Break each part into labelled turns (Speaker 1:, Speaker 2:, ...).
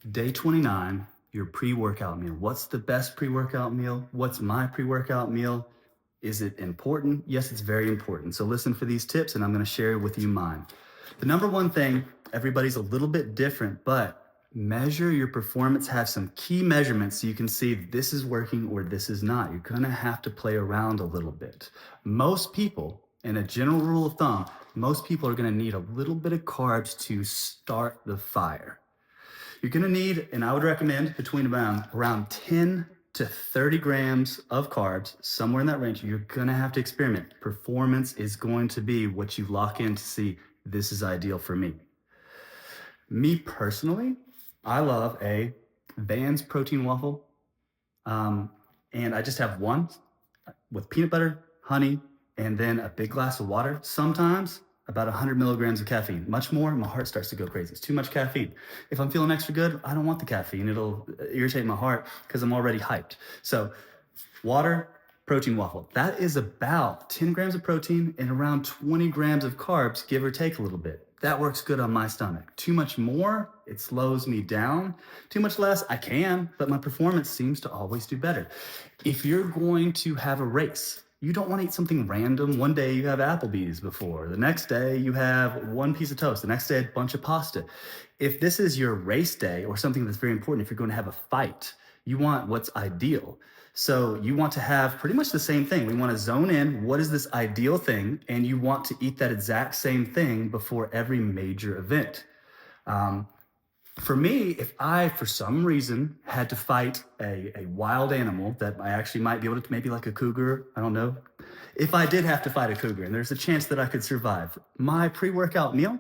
Speaker 1: Day 29, your pre-workout meal. What's the best pre-workout meal? What's my pre-workout meal? Is it important? Yes, it's very important. So listen for these tips and I'm going to share with you mine. The number one thing, everybody's a little bit different, but measure your performance, have some key measurements so you can see this is working or this is not. You're going to have to play around a little bit. Most people, in a general rule of thumb, most people are going to need a little bit of carbs to start the fire. You're going to need, and I would recommend between around 10 to 30 grams of carbs, somewhere in that range. You're going to have to experiment. Performance is going to be what you lock in to see this is ideal for me. Me personally, I love a Vans protein waffle. And I just have one with peanut butter, honey, and then a big glass of water. Sometimes about 100 milligrams of caffeine. Much more, my heart starts to go crazy. It's too much caffeine. If I'm feeling extra good, I don't want the caffeine. It'll irritate my heart because I'm already hyped. So water, protein waffle. That is about 10 grams of protein and around 20 grams of carbs, give or take a little bit. That works good on my stomach. Too much more, it slows me down. Too much less, I can, but my performance seems to always do better. If you're going to have a race, you don't want to eat something random. One day you have Applebee's before. The next day you have one piece of toast. The next day a bunch of pasta. If this is your race day or something that's very important, if you're going to have a fight, you want what's ideal. So you want to have pretty much the same thing. We want to zone in, what is this ideal thing? And you want to eat that exact same thing before every major event. For me, if I, for some reason, had to fight a wild animal that I actually might be able to, maybe like a cougar, I don't know. If I did have to fight a cougar and there's a chance that I could survive, my pre-workout meal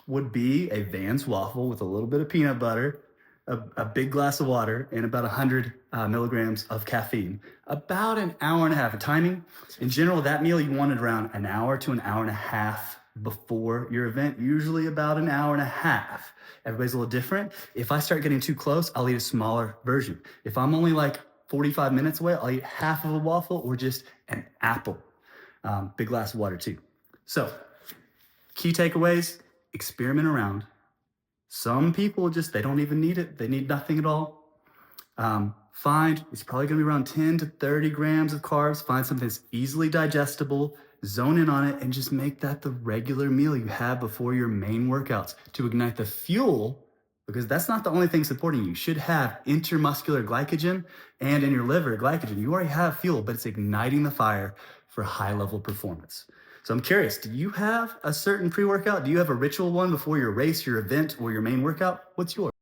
Speaker 1: would be a Vans waffle with a little bit of peanut butter, a big glass of water, and about 100 milligrams of caffeine. About an hour and a half of timing. In general, that meal you wanted around an hour to an hour and a half before your event, usually about an hour and a half. Everybody's a little different. If I start getting too close, I'll eat a smaller version. If I'm only like 45 minutes away, I'll eat half of a waffle or just an apple. Big glass of water too. So, key takeaways, experiment around. Some people they don't even need it. They need nothing at all. Find, it's probably gonna be around 10 to 30 grams of carbs. Find something that's easily digestible, zone in on it, and just make that the regular meal you have before your main workouts to ignite the fuel, because that's not the only thing supporting you. You should have intermuscular glycogen and in your liver glycogen. You already have fuel, but it's igniting the fire for high level performance. So I'm curious, do you have a certain pre-workout? Do you have a ritual one before your race, your event, or your main workout? What's yours?